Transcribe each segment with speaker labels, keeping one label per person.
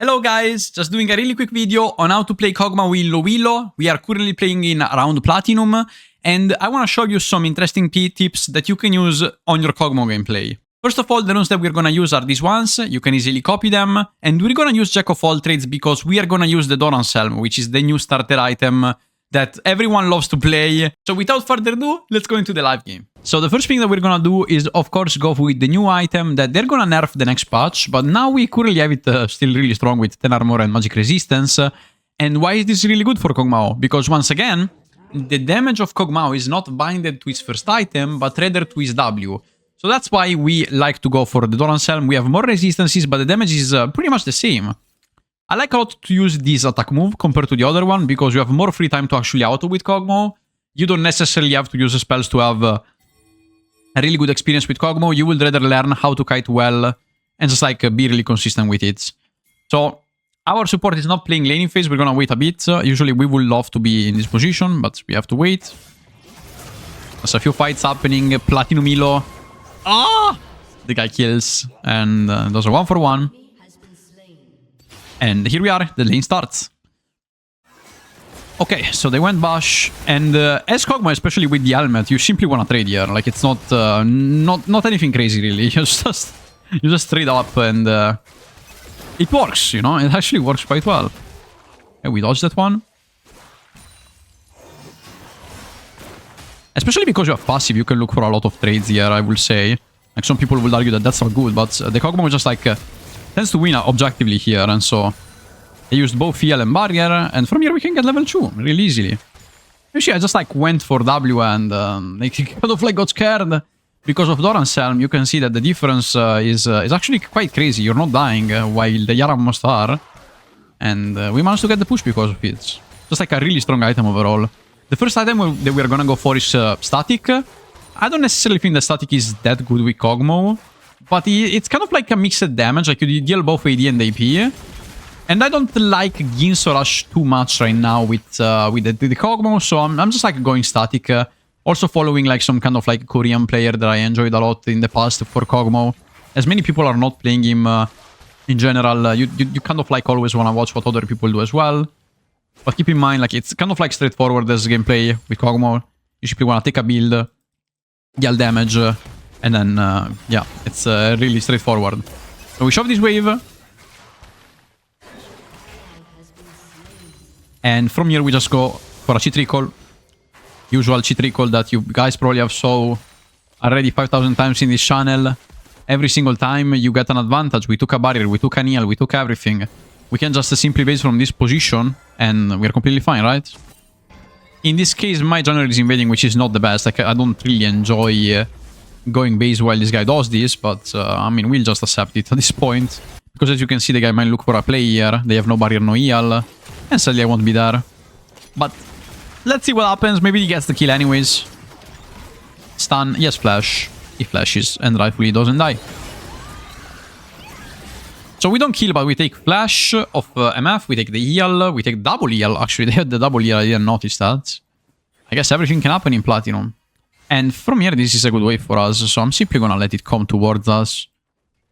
Speaker 1: Hello guys, just doing a really quick video on how to play Kog'Maw Willow. We are currently playing in around Platinum, and I want to show you some interesting tips that you can use on your Kog'Maw gameplay. First of all, the runes that we're gonna use are these ones. You can easily copy them, and we're gonna use Jack of all trades because we are gonna use the Doran's Helm, which is the new starter item that everyone loves to play. So without further ado, let's go into the live game. So the first thing that we're gonna do is, of course, go with the new item that they're gonna nerf the next patch, but now we currently have it still really strong with 10 armor and magic resistance. And why is this really good for Kog'Maw? Because once again, the damage of Kog'Maw is not binded to his first item, but rather to his W. So that's why we like to go for the Doran's Helm. We have more resistances, but the damage is pretty much the same. I like a lot to use this attack move compared to the other one, because you have more free time to actually auto with Kog'Maw. You don't necessarily have to use spells to have a really good experience with Kog'Maw. You will rather learn how to kite well and just like be really consistent with it. So our support is not playing laning phase. We're gonna wait a bit. Usually we would love to be in this position, but we have to wait. There's a few fights happening. Platinum Elo. Ah! The guy kills. And those are 1-for-1. And here we are. The lane starts. Okay, so they went Bash, and as Kog'Maw, especially with the helmet, you simply want to trade here. Like, it's not not anything crazy, really. You just trade up, and it works, you know? It actually works quite well. Okay, we dodged that one. Especially because you have passive, you can look for a lot of trades here, I will say. Like, some people will argue that that's not good, but the Kog'Maw just, like, tends to win objectively here, and so I used both heal and barrier, and from here we can get level 2 really easily. Actually, I just like went for W and like kind of like got scared because of Doran's Helm. You can see that the difference is actually quite crazy. You're not dying while the Yara must are, and we managed to get the push because of it. Just like a really strong item overall. The first item that we're gonna go for is Static. I don't necessarily think the Static is that good with Kog'Maw, but it's kind of like a mixed damage. Like you deal both AD and AP. And I don't like Ginso Rush too much right now with the Kog'Maw, so I'm just like going Static. Also following like some kind of like Korean player that I enjoyed a lot in the past for Kog'Maw. As many people are not playing him in general, you kind of like always want to watch what other people do as well. But keep in mind, like it's kind of like straightforward as gameplay with Kog'Maw. You simply want to take a build, deal damage, and then yeah, it's really straightforward. So we shove this wave. And from here we just go for a cheat recall. Usual cheat recall that you guys probably have saw already 5,000 times in this channel. Every single time you get an advantage. We took a barrier, we took an heal, we took everything. We can just simply base from this position and we're completely fine, right? In this case, my jungle is invading, which is not the best. Like, I don't really enjoy going base while this guy does this, but I mean, we'll just accept it at this point. Because as you can see, the guy might look for a play here. They have no barrier, no heal. And sadly I won't be there. But let's see what happens. Maybe he gets the kill anyways. Stun. Yes, flash. He flashes and rightfully doesn't die. So we don't kill, but we take flash of MF. We take the heal. We take double heal. Actually, they had the double heal. I didn't notice that. I guess everything can happen in Platinum. And from here, this is a good way for us. So I'm simply gonna let it come towards us.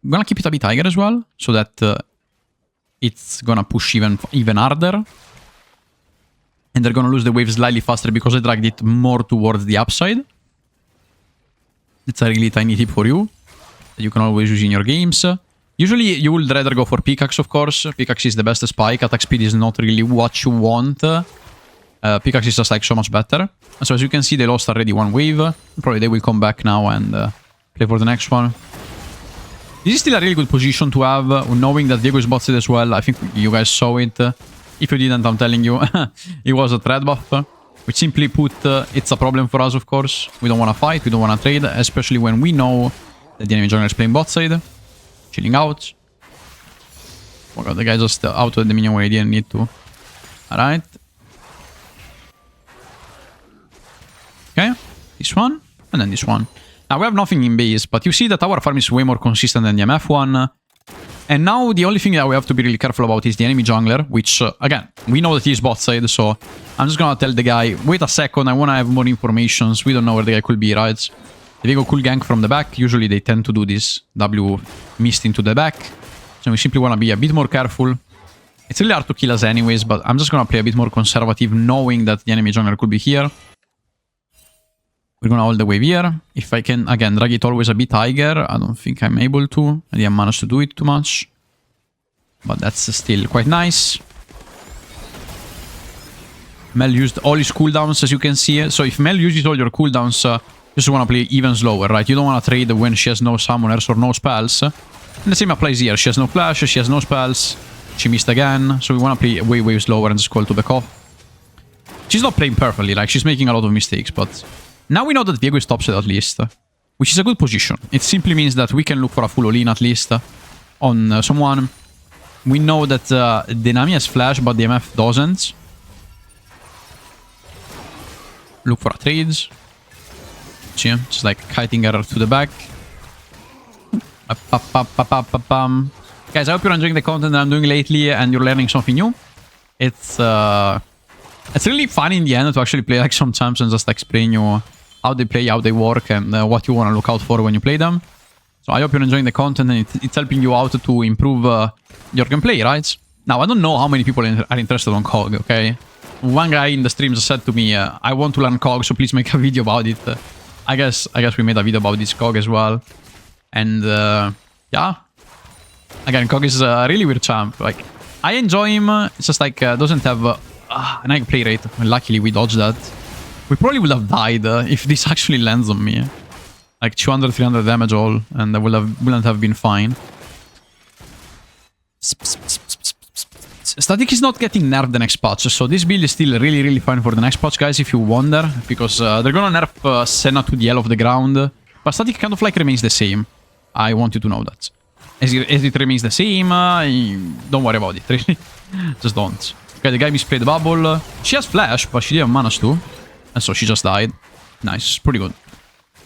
Speaker 1: I'm gonna keep it a bit higher as well, so that it's gonna push even harder. And they're gonna lose the wave slightly faster because I dragged it more towards the upside. It's a really tiny tip for you that you can always use in your games. Usually you would rather go for Pickaxe, of course. Pickaxe is the best spike. Attack speed is not really what you want. Pickaxe is just like so much better. So as you can see, they lost already one wave. Probably they will come back now and play for the next one. This is still a really good position to have, knowing that Diego is bot side as well. I think you guys saw it. If you didn't, I'm telling you. It was a threat buff, which simply put, it's a problem for us, of course. We don't want to fight, we don't want to trade, especially when we know that the enemy jungler is playing bot side. Chilling out. Oh god, the guy just outed the minion where he didn't need to. Alright. Okay, this one, and then this one. Now, we have nothing in base, but you see that our farm is way more consistent than the MF one. And now the only thing that we have to be really careful about is the enemy jungler, which, again, we know that he's bot side, so I'm just gonna tell the guy, wait a second, I wanna have more informations. We don't know where the guy could be, right? If we go cool gank from the back, usually they tend to do this W mist into the back. So we simply wanna be a bit more careful. It's really hard to kill us anyways, but I'm just gonna play a bit more conservative, knowing that the enemy jungler could be here. We're gonna hold the wave here. If I can, again, drag it always a bit higher. I don't think I'm able to. I didn't manage to do it too much. But that's still quite nice. Mel used all his cooldowns, as you can see. So if Mel uses all your cooldowns, you just want to play even slower, right? You don't want to trade when she has no summoners or no spells. And the same applies here. She has no flash, she has no spells. She missed again. So we want to play way slower and just call to back off. She's not playing perfectly, like she's making a lot of mistakes, but now we know that Viego is topside at least, which is a good position. It simply means that we can look for a full all-in at least on someone. We know that the Nami has flash, but the MF doesn't. Look for a trades. See, just like kiting her to the back. Guys, I hope you're enjoying the content that I'm doing lately and you're learning something new. It's really fun in the end to actually play like some champs and just explain you how they play, how they work, and what you want to look out for when you play them. So I hope you're enjoying the content and it's helping you out to improve your gameplay, right? Now, I don't know how many people are interested on Kog, okay? One guy in the stream just said to me, I want to learn Kog, so please make a video about it. I guess we made a video about this Kog as well. And yeah. Again, Kog is a really weird champ. Like, I enjoy him. It's just like, doesn't have a high play rate. Luckily, we dodged that. We probably would have died if this actually lands on me. Like 200, 300 damage all, and I wouldn't have been fine. Static is not getting nerfed the next patch, so this build is still really fine for the next patch, guys, if you wonder. Because they're gonna nerf Senna to the L of the ground. But Static kind of like remains the same. I want you to know that. As it remains the same, don't worry about it, really. Just don't. Okay, the guy misplayed the bubble. She has flash, but she didn't manage to. And so she just died. Nice, pretty good.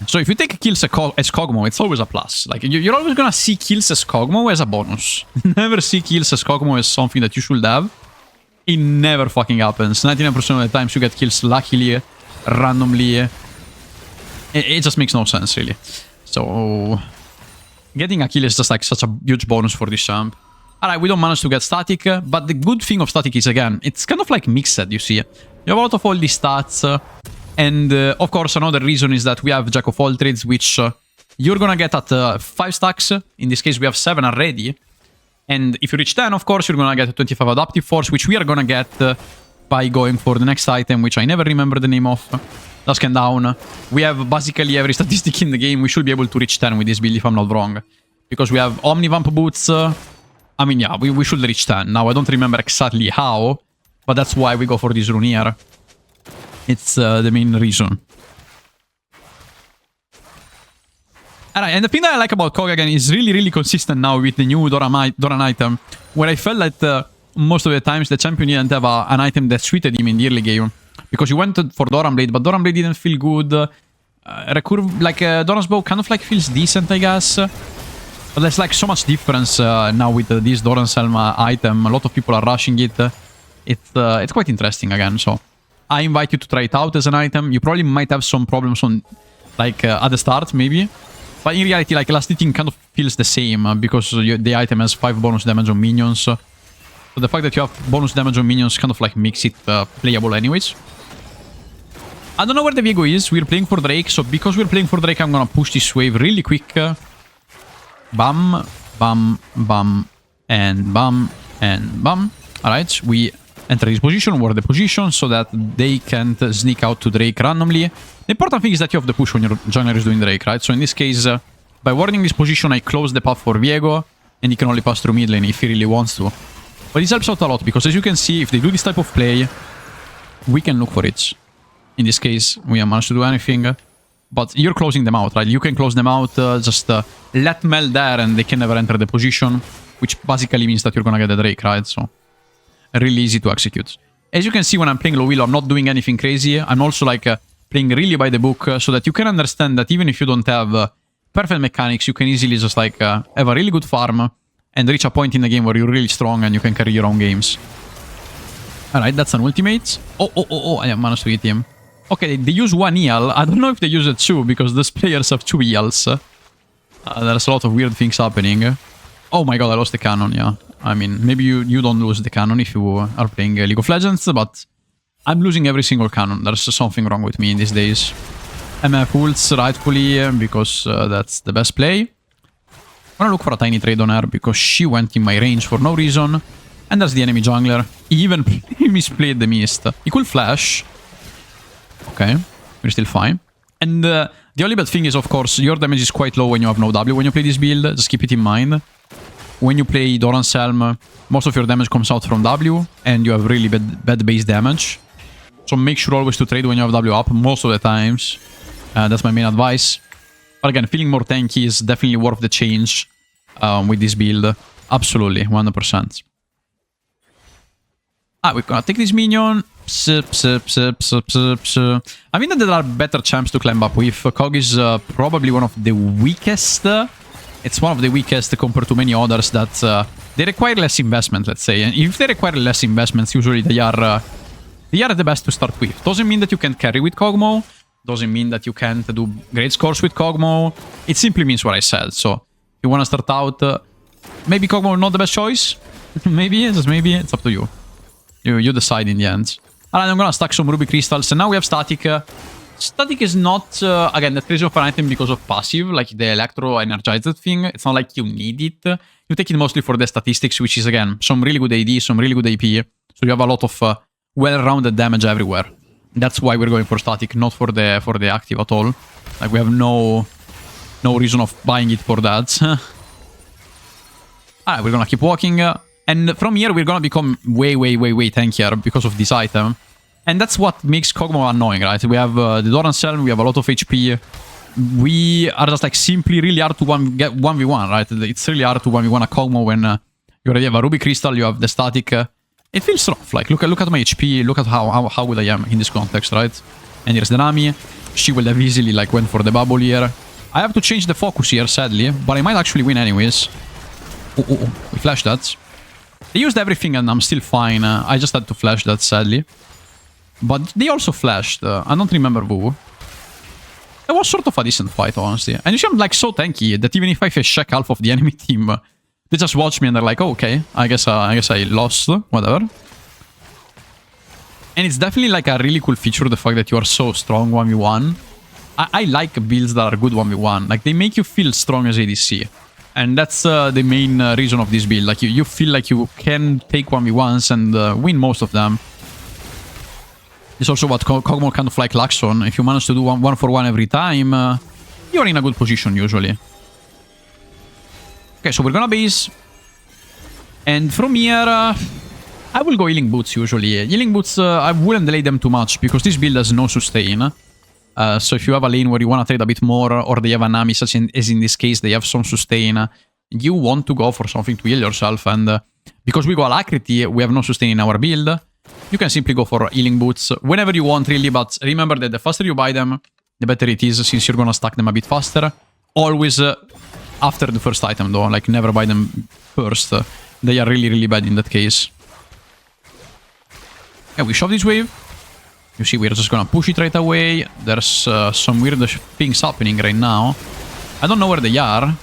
Speaker 1: So if you take kills as Kog'Maw, it's always a plus. Like, you're always gonna see kills as Kog'Maw as a bonus. Never see kills as Kog'Maw as something that you should have. It never fucking happens. 99% of the times you get kills luckily, randomly. It just makes no sense, really. So getting a kill is just like such a huge bonus for this champ. Alright, we don't manage to get Static, but the good thing of Static is, again, it's kind of like mixed, you see. You have a lot of all these stats, and of course another reason is that we have Jack of all trades, which you're gonna get at 5 stacks. In this case we have 7 already. And if you reach 10, of course, you're gonna get 25 Adaptive Force, which we are gonna get by going for the next item, which I never remember the name of. Let's scan down. We have basically every statistic in the game. We should be able to reach 10 with this build, if I'm not wrong. Because we have Omnivamp boots. I mean, yeah, we should reach 10. Now, I don't remember exactly how, but that's why we go for this rune here. It's the main reason. Alright, and the thing that I like about Kog, again, is really consistent now with the new Doran item, where I felt that most of the times the champion didn't have an item that suited him in the early game. Because you went for Doran Blade, but Doran Blade didn't feel good. Recurve, like, Doran's Bow kind of like feels decent, I guess. But there's like so much difference now with this Doran's Helm item. A lot of people are rushing it. It's quite interesting again, so I invite you to try it out as an item. You probably might have some problems on, like, at the start, maybe. But in reality, like, last hitting kind of feels the same because the item has 5 bonus damage on minions. So the fact that you have bonus damage on minions kind of like makes it playable anyways. I don't know where the Viego is. We're playing for Drake, so because we're playing for Drake, I'm gonna push this wave really quick. Bam, bam, bam, and bam, and bam. Alright, we enter this position, ward the position, so that they can't sneak out to Drake randomly. The important thing is that you have the push when your jungler is doing Drake, right? So in this case, by warding this position, I close the path for Viego, and he can only pass through mid lane if he really wants to. But this helps out a lot, because as you can see, if they do this type of play, we can look for it. In this case, we haven't managed to do anything. But you're closing them out, right? You can close them out, just let Mel there, and they can never enter the position, which basically means that you're gonna get the Drake, right? So, really easy to execute. As you can see, when I'm playing low elo, I'm not doing anything crazy. I'm also, like, playing really by the book, so that you can understand that even if you don't have perfect mechanics, you can easily just, like, have a really good farm, and reach a point in the game where you're really strong and you can carry your own games. Alright, that's an ultimate. Oh, I managed to hit him. Okay, they use 1 heal. I don't know if they use it 2, because those players have 2 heals. There's a lot of weird things happening. Oh my god, I lost the cannon, yeah. I mean, maybe you don't lose the cannon if you are playing League of Legends, but I'm losing every single cannon. There's something wrong with me in these days. MF ults, rightfully, because that's the best play. I'm gonna look for a tiny trade on her, because she went in my range for no reason. And there's the enemy jungler. He even misplayed the mist. He could flash. Okay, we're still fine. And the only bad thing is, of course, your damage is quite low when you have no W when you play this build. Just keep it in mind. When you play Doran's Helm, most of your damage comes out from W, and you have really bad base damage. So make sure always to trade when you have W up, most of the times. That's my main advice. But again, feeling more tanky is definitely worth the change with this build. Absolutely, 100%. We're gonna take this minion. I mean that there are better champs to climb up with. Kog is probably one of the weakest. It's one of the weakest compared to many others that they require less investment, let's say. And if they require less investments, usually they are the best to start with. Doesn't mean that you can't carry with Kog'Maw. Doesn't mean that you can't do great scores with Kog'Maw. It simply means what I said. So if you want to start out, maybe Kog'Maw not the best choice. Maybe, just maybe. It's up to you. You decide in the end. Alright, I'm gonna stack some ruby crystals. And now we have static. Static is not, again, the crazy of an item because of passive, like the electro energized thing. It's not like you need it. You take it mostly for the statistics, which is, again, some really good AD, some really good AP. So you have a lot of well-rounded damage everywhere. That's why we're going for static, not for the active at all. Like, we have no reason of buying it for that. Alright, we're gonna keep walking. And from here, we're gonna become way tankier because of this item. And that's what makes Kog'Maw annoying, right? We have the Doran's Helm, we have a lot of HP. We are just like simply really hard to get 1v1, right? It's really hard to 1v1 a Kog'Maw when you already have a ruby crystal, you have the static. It feels rough. Like, look at my HP, look at how good I am in this context, right? And here's the Nami. She will have easily like went for the bubble here. I have to change the focus here, sadly, but I might actually win anyways. Oh, we flashed that. They used everything and I'm still fine. I just had to flash that, sadly. But they also flashed. I don't remember who. It was sort of a decent fight, honestly. And you see, I'm like so tanky that even if I face check half of the enemy team, they just watch me and they're like, oh, okay, I guess I lost, whatever. And it's definitely like a really cool feature, the fact that you are so strong 1v1. I like builds that are good 1v1. Like, they make you feel strong as ADC. And that's the main reason of this build. Like, you feel like you can take 1v1s and win most of them. It's also what Kog'Maw kind of like lacks on. If you manage to do one for one every time, you're in a good position usually. Okay, so we're gonna base. And from here, I will go healing boots usually. Healing boots, I wouldn't delay them too much because this build has no sustain. So if you have a lane where you want to trade a bit more, or they have a Nami, such as in this case, they have some sustain, you want to go for something to heal yourself. And because we go alacrity, we have no sustain in our build. You can simply go for healing boots whenever you want, really. But remember that the faster you buy them, the better it is, since you're going to stack them a bit faster. Always after the first item, though. Like, never buy them first. They are really bad in that case. Yeah, we shove this wave. You see, we're just gonna push it right away. There's some weird things happening right now. I don't know where they are.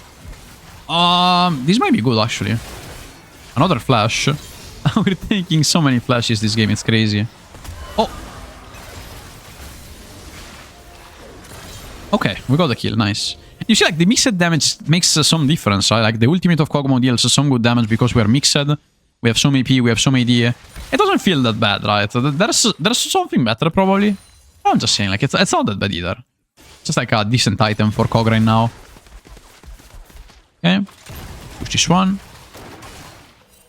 Speaker 1: This might be good, actually. Another flash. We're taking so many flashes this game, it's crazy. Oh! Okay, we got the kill, nice. You see, like, the mixed damage makes some difference, right? Like, the ultimate of Kog'Maw deals some good damage because we're mixed. We have some AP, we have some AD. It doesn't feel that bad, right? There's something better, probably. I'm just saying, like, it's not that bad either. Just like a decent item for Kog right now. Okay. Push this one.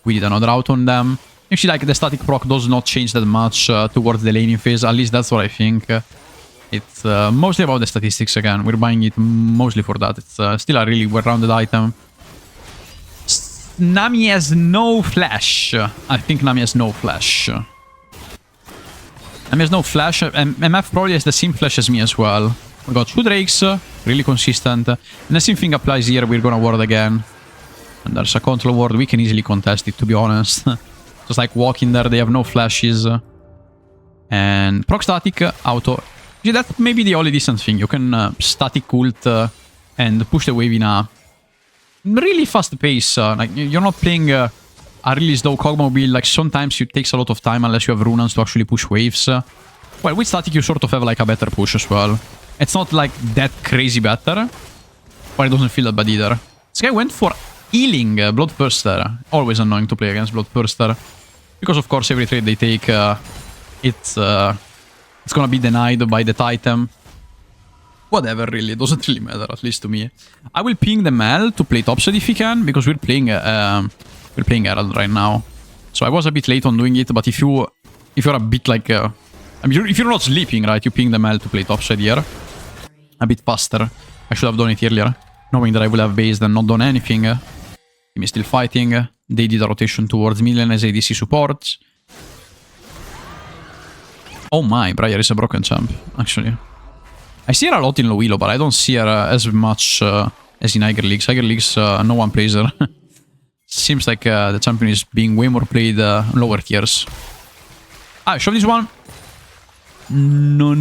Speaker 1: We did another out on them. Actually, like, the static proc does not change that much towards the laning phase. At least that's what I think. It's mostly about the statistics again. We're buying it mostly for that. It's still a really well-rounded item. Nami has no flash. I think Nami has no flash. Nami has no flash. And MF probably has the same flash as me as well. We got 2 Drakes. Really consistent. And the same thing applies here. We're gonna ward again. And there's a control ward. We can easily contest it, to be honest. Just like walk in there. They have no flashes. And proc static, auto. See, that may be the only decent thing. You can static ult and push the wave in a really fast pace. Like, you're not playing a really slow Kog'Maw build. Like, sometimes it takes a lot of time unless you have Runans to actually push waves. Well, with static, you sort of have, like, a better push as well. It's not, like, that crazy better, but it doesn't feel that bad either. This guy went for healing Bloodthirster. Always annoying to play against Bloodthirster. Because, of course, every trade they take, it's gonna be denied by that item. Whatever, really. It doesn't really matter, at least to me. I will ping the Mel to play topside if he can, because we're playing Herald right now. So I was a bit late on doing it, but if you're a bit like... I mean, if you're not sleeping, right, you ping the Mel to play topside here. A bit faster. I should have done it earlier, knowing that I will have based and not done anything. Team is still fighting. They did a rotation towards Million as ADC support. Oh my, Briar is a broken champ, actually. I see her a lot in low elo, but I don't see her as much as in higher leagues. Higher leagues, no one plays her. Seems like the champion is being way more played lower tiers. Ah, show this one. No.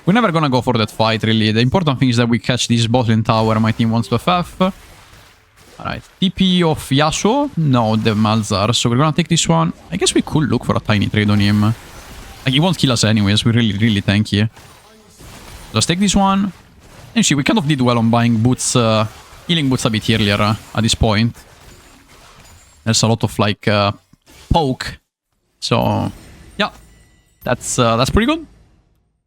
Speaker 1: We're never gonna go for that fight, really. The important thing is that we catch this botlane tower. My team wants to FF. Alright, TP of Yasuo? No, the Malzar. So we're gonna take this one. I guess we could look for a tiny trade on him. Like, he won't kill us anyways. We're really tanky. Let's take this one. And see, we kind of did well on buying boots, healing boots a bit earlier at this point. There's a lot of, like, poke. So, yeah. That's pretty good.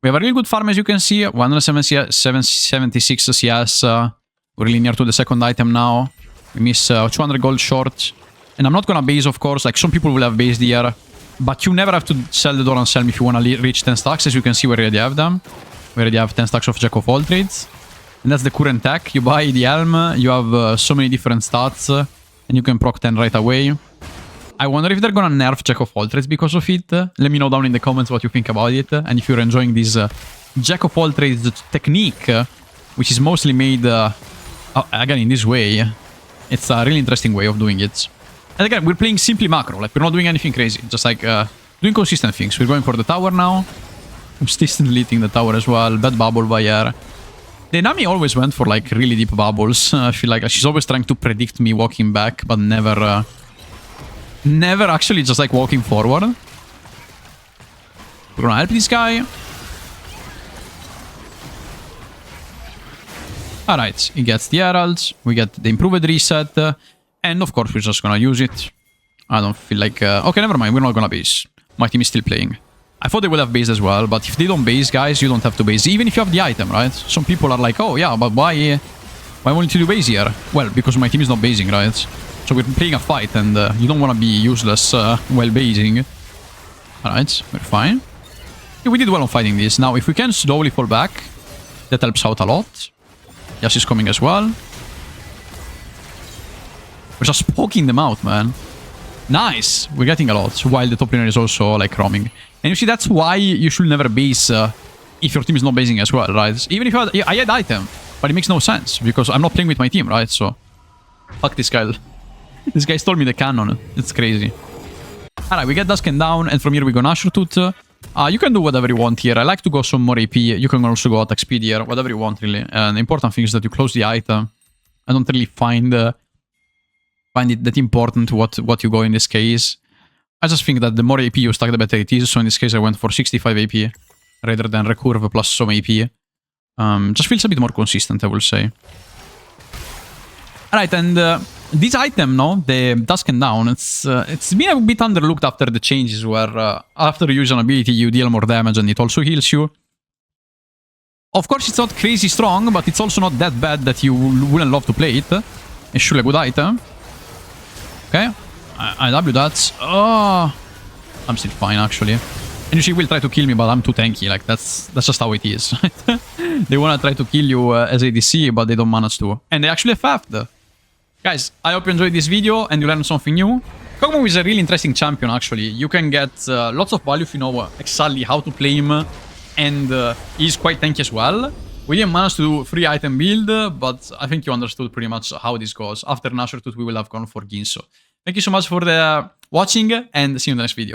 Speaker 1: We have a really good farm, as you can see. 176 CS. We're really near to the second item now. We miss 200 gold short. And I'm not gonna base, of course. Like, some people will have based here. But you never have to sell the door and Selm if you want to reach 10 stacks. As you can see, we already have them. We already have 10 stacks of Jack of all trades. And that's the current tech. You buy the Helm, you have so many different stats, and you can proc 10 right away. I wonder if they're gonna nerf Jack of all trades because of it. Let me know down in the comments what you think about it. And if you're enjoying this Jack of all trades technique, which is mostly made, again, in this way. It's a really interesting way of doing it. And again, we're playing simply macro, like, we're not doing anything crazy, just like doing consistent things. We're going for the tower now. I'm consistently hitting the tower as well. Bad bubble by her. The Nami always went for, like, really deep bubbles. I feel like she's always trying to predict me walking back, but never actually just, like, walking forward. We're gonna help this guy. Alright, he gets the Herald. We get the improved reset. And of course, we're just gonna use it. I don't feel like... okay, never mind. We're not gonna base. My team is still playing. I thought they would have based as well, but if they don't base, guys, you don't have to base. Even if you have the item, right? Some people are like, oh, yeah, but why won't you base here? Well, because my team is not basing, right? So we're playing a fight, and you don't want to be useless while basing. Alright, we're fine. Yeah, we did well on fighting this. Now, if we can slowly fall back, that helps out a lot. Yas is coming as well. We're just poking them out, man. Nice! We're getting a lot, while the top laner is also, like, roaming. And you see, that's why you should never base if your team is not basing as well, right? Even if I had item, but it makes no sense, because I'm not playing with my team, right? So, fuck this guy. This guy stole me the cannon. It's crazy. Alright, we get Dusken down, and from here we go Nashortooth. You can do whatever you want here. I like to go some more AP. You can also go attack speed here. Whatever you want, really. And the important thing is that you close the item. I don't really find it that important what you go in this case. I just think that the more AP you stack, the better it is. So in this case, I went for 65 AP rather than Recurve plus some AP. Just feels a bit more consistent, I will say. Alright, and this item, no, the Dusken Down, it's been a bit underlooked after the changes where after you use an ability, you deal more damage and it also heals you. Of course, it's not crazy strong, but it's also not that bad that you wouldn't love to play it. It's surely a good item. Okay, I W that. Oh, I'm still fine, actually. And usually will try to kill me, but I'm too tanky. Like, that's just how it is. They want to try to kill you as ADC, but they don't manage to. And they actually FF'd. Guys, I hope you enjoyed this video and you learned something new. Kog'Maw is a really interesting champion, actually. You can get lots of value if you know exactly how to play him. And he's quite tanky as well. We didn't manage to do free item build, but I think you understood pretty much how this goes. After Nashortooth, we will have gone for Ginso. Thank you so much for watching, and see you in the next video.